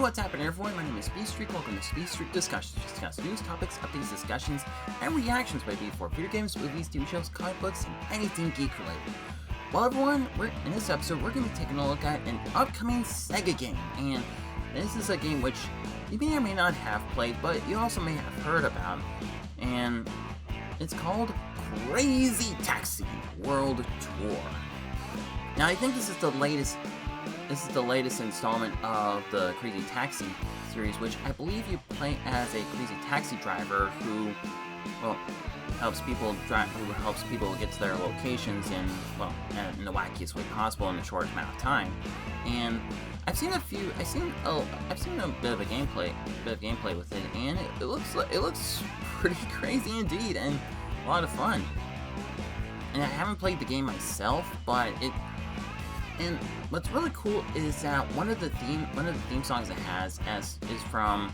what's happening everyone? My name is Speedstreak. Welcome to Speedstreak Discussions. We discuss news, topics, updates, discussions, and reactions by for video games, movies, TV shows, comic books, and anything geek related. Well everyone, in this episode we're going to be taking a look at an upcoming SEGA game. And this is a game which you may or may not have played, but you also may have heard about. And it's called Crazy Taxi World Tour. Now I think this is the latest installment of the Crazy Taxi series, which I believe you play as a crazy taxi driver who, well, helps people get to their locations in the wackiest way possible in the shortest amount of time. And I've seen a bit of a gameplay with it, and it looks pretty crazy indeed, and a lot of fun. And I haven't played the game myself, but and what's really cool is that one of the theme songs it has is from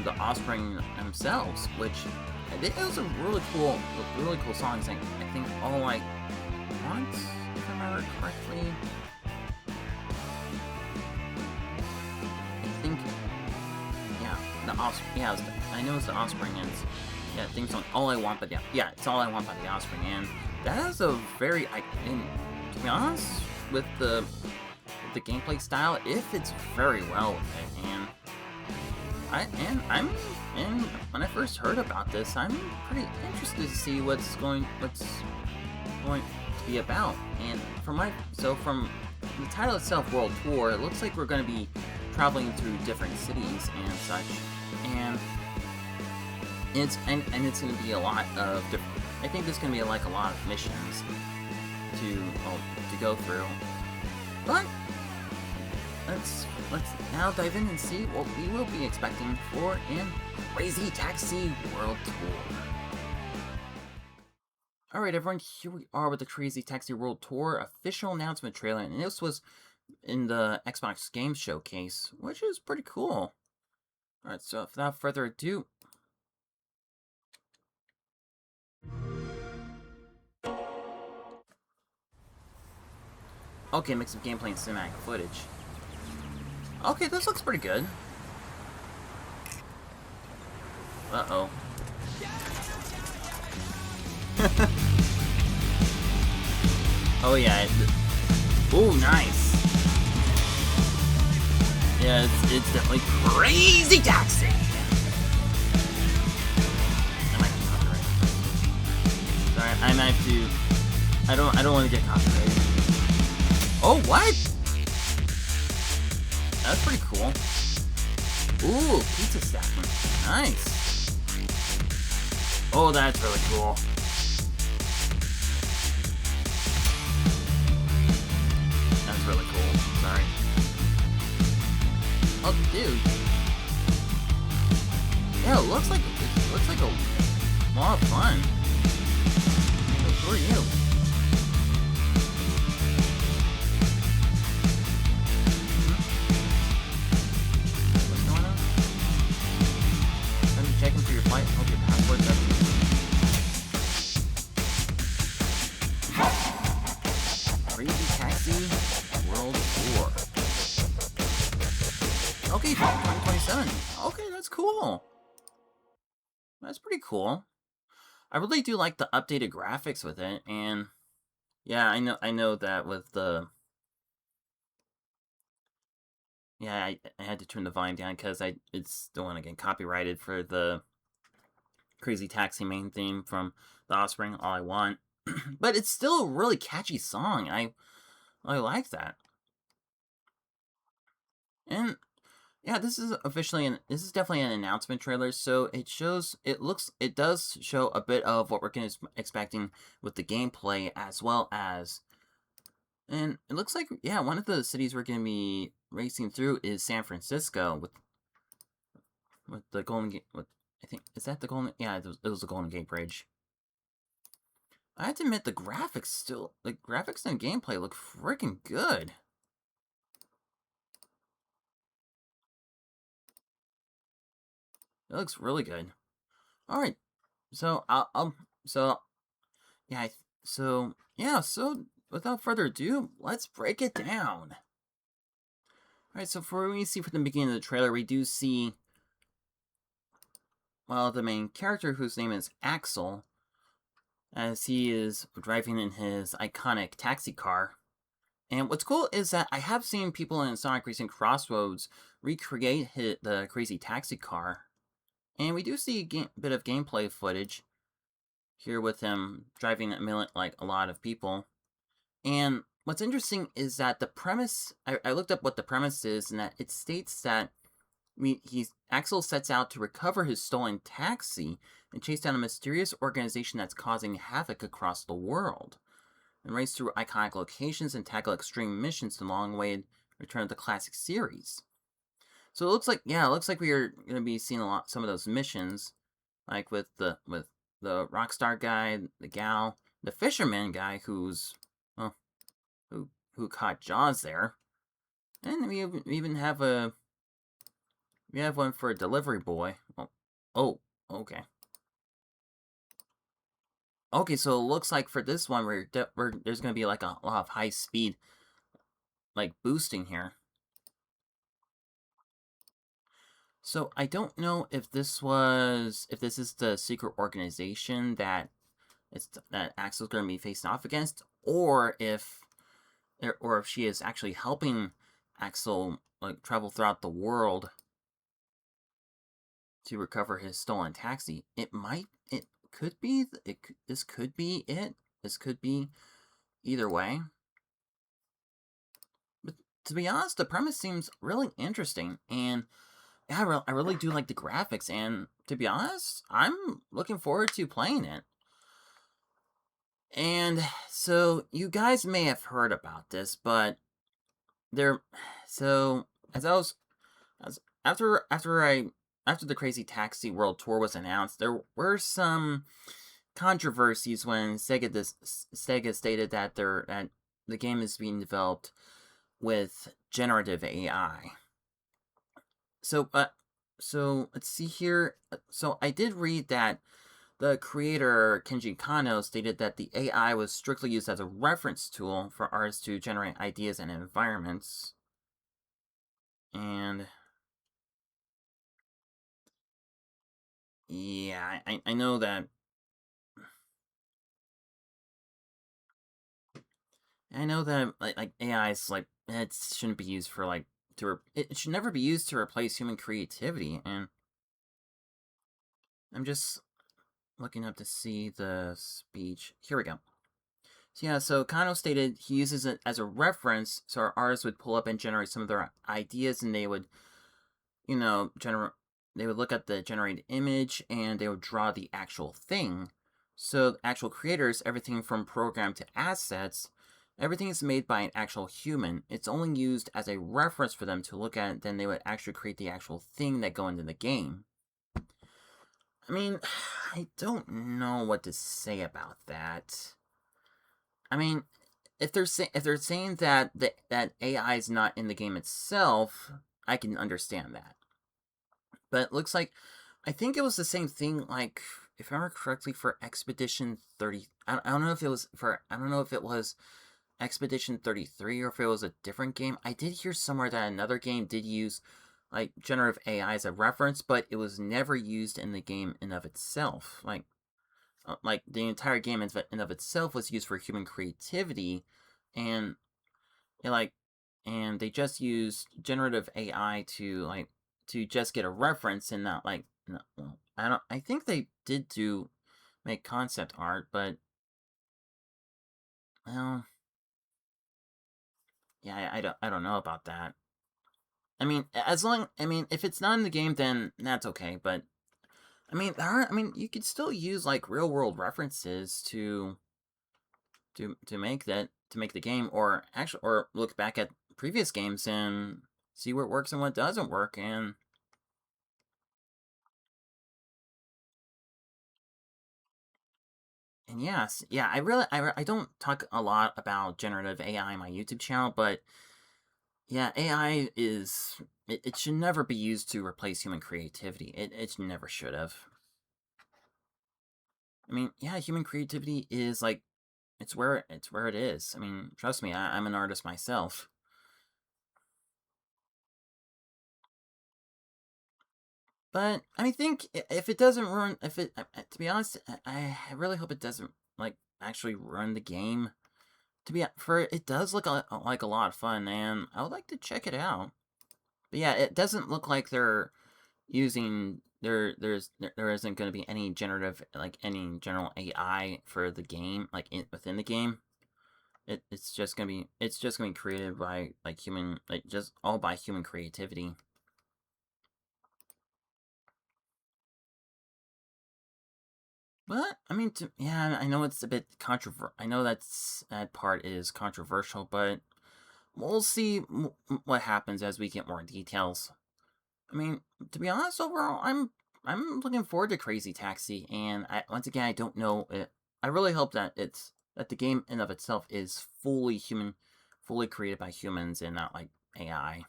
the Offspring themselves, which it was a really cool song. I think All I Want, if I remember correctly. I think I know it's the Offspring, and theme song All I Want, but it's All I Want by the Offspring, and that is a very to be honest, with the gameplay style, it fits very well with it, and when I first heard about this, I'm pretty interested to see what's going to be about. And from the title itself, World Tour, it looks like we're going to be traveling through different cities and such, and it's going to be a lot of different. I think there's going to be like a lot of missions to go through, but let's now dive in and see what we will be expecting for in Crazy Taxi World Tour. Alright everyone, here we are with the Crazy Taxi World Tour official announcement trailer, and this was in the Xbox Game Showcase, which is pretty cool. Alright, so without further ado, okay, mix of gameplay and cinematic footage. Okay, this looks pretty good. Uh-oh. Oh yeah. Ooh, nice. Yeah, it's definitely Crazy Taxi. I might be copyrighted. Sorry, I might have to. I don't want to get copyrighted. Oh, what? That's pretty cool. Ooh, pizza stacking. Nice. Oh, that's really cool. That's really cool. Sorry. Oh, dude. Yeah, it looks like a lot of fun. Who are you? Checking for your flight. Hope your passport's up. Crazy Taxi World Tour. Okay, 2027. Okay, that's cool. That's pretty cool. I really do like the updated graphics with it, and yeah, I know that with the. Yeah, I had to turn the volume down because it's don't want to get copyrighted for the Crazy Taxi main theme from The Offspring, All I Want. But it's still a really catchy song. I like that. And yeah, this is definitely an announcement trailer, so it does show a bit of what we're expecting with the gameplay as well as. And it looks like, yeah, one of the cities we're going to be racing through is San Francisco with the Golden Gate. I think, is that the Golden? Yeah, it was the Golden Gate Bridge. I have to admit, the graphics and gameplay look freaking good. It looks really good. All right, so so without further ado, let's break it down. Alright, so for what we see from the beginning of the trailer, we do see, well, the main character, whose name is Axel, as he is driving in his iconic taxi car. And what's cool is that I have seen people in Sonic Racing Crossroads recreate the crazy taxi car. And we do see a bit of gameplay footage here with him driving like a lot of people. And what's interesting is that the premise, I looked up what the premise is, and that it states that Axel sets out to recover his stolen taxi and chase down a mysterious organization that's causing havoc across the world, and race through iconic locations and tackle extreme missions in the long-awaited return of the classic series. So it looks like, yeah, it looks like we are going to be seeing some of those missions, like with the Rockstar guy, the gal, the fisherman guy who's, well, who caught Jaws there, and we even have one for a delivery boy. Oh, okay. Okay, so it looks like for this one, there's going to be like a lot of high speed, like boosting here. So I don't know if this is the secret organization that Axel's going to be facing off against, or if she is actually helping Axel like travel throughout the world to recover his stolen taxi. This could be it. This could be either way. But to be honest, the premise seems really interesting, and yeah, I really do like the graphics, and to be honest, I'm looking forward to playing it. And so you guys may have heard about this, but after the Crazy Taxi World Tour was announced, there were some controversies when Sega stated that the game is being developed with generative AI. So let's see here. So I did read that the creator, Kenji Kano, stated that the AI was strictly used as a reference tool for artists to generate ideas and environments. And yeah, I know that. I know that like AI is like it shouldn't be used for like it should never be used to replace human creativity. And I'm just looking up to see the speech. Here we go. So yeah, so Kano stated he uses it as a reference, so our artists would pull up and generate some of their ideas, and they would, they would look at the generated image, and they would draw the actual thing. So actual creators, everything from program to assets, everything is made by an actual human. It's only used as a reference for them to look at, then they would actually create the actual thing that go into the game. I mean, I don't know what to say about that. I mean, if they're saying that that AI is not in the game itself, I can understand that. But it looks like I think it was the same thing. Like, if I remember correctly, for Expedition 30. I don't know if it was Expedition 33 or if it was a different game. I did hear somewhere that another game did use like generative AI as a reference, but it was never used in the game in of itself. Like the entire game in of itself was used for human creativity, and and they just used generative AI to just get a reference and not like no, well, I think they did make concept art, but well, yeah, I don't know about that. I mean, if it's not in the game, then that's okay. But you could still use like real world references to make the game, or look back at previous games and see what works and what doesn't work. And yes, yeah, I don't talk a lot about generative AI on my YouTube channel, but yeah, AI it should never be used to replace human creativity. It never should have. I mean, yeah, human creativity is like it's where it is. I mean, trust me, I'm an artist myself. But I think if it doesn't ruin, to be honest, I really hope it doesn't like actually ruin the game. It does look like a lot of fun, and I would like to check it out. But yeah, it doesn't look like they're using there isn't going to be any any general AI for the game within the game. It's just gonna be created by just all by human creativity. But I mean, yeah, I know it's a bit controversial. I know that part is controversial, but we'll see what happens as we get more details. I mean, to be honest, overall, I'm looking forward to Crazy Taxi, and once again, I don't know. I really hope that the game in of itself is fully human, fully created by humans and not like AI.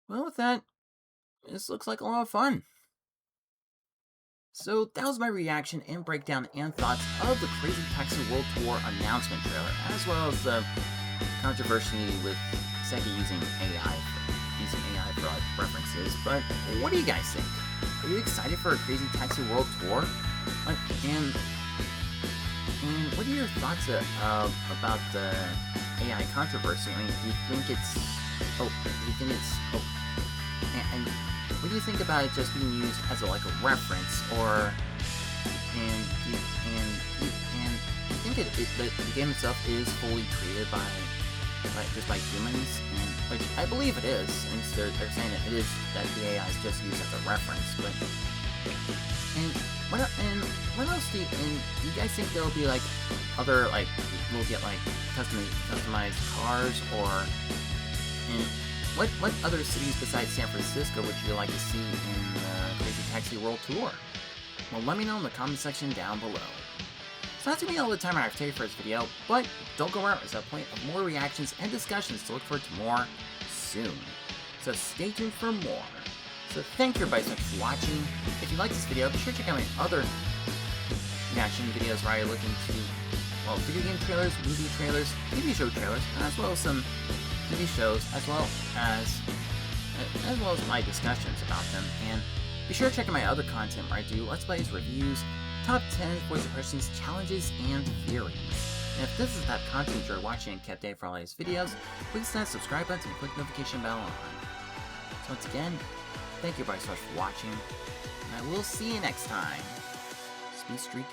Well, with that, this looks like a lot of fun. So that was my reaction and breakdown and thoughts of the Crazy Taxi World Tour announcement trailer, as well as the controversy with SEGA using AI for references. But what do you guys think? Are you excited for a Crazy Taxi World Tour? And what are your thoughts about the AI controversy? I mean, do you think it's and what do you think about it just being used as a reference, or and you think the game itself is fully created by humans, and which I believe it is, and they're saying that it is, that the AI is just used as a reference. But what else do you guys think there will be other we'll get customized cars, or what other cities besides San Francisco would you like to see in the Crazy Taxi World Tour? Well, let me know in the comment section down below. So that's gonna be all the time I have today for this video, but don't go out, there's a point of more reactions and discussions to look forward to more soon. So stay tuned for more. So thank you everybody so much for watching. If you like this video, be sure to check out my other reaction videos where I look into, well, video game trailers, movie trailers, TV show trailers, as well as some TV shows, as well as my discussions about them. And be sure to check out my other content where I do Let's Plays, reviews, top 10 voice impressions, challenges, and theories. And if this is that content you're watching and kept updated for all these videos, please hit that subscribe button and click the notification bell on. So once again, thank you everybody so much for watching, and I will see you next time. Speedstreak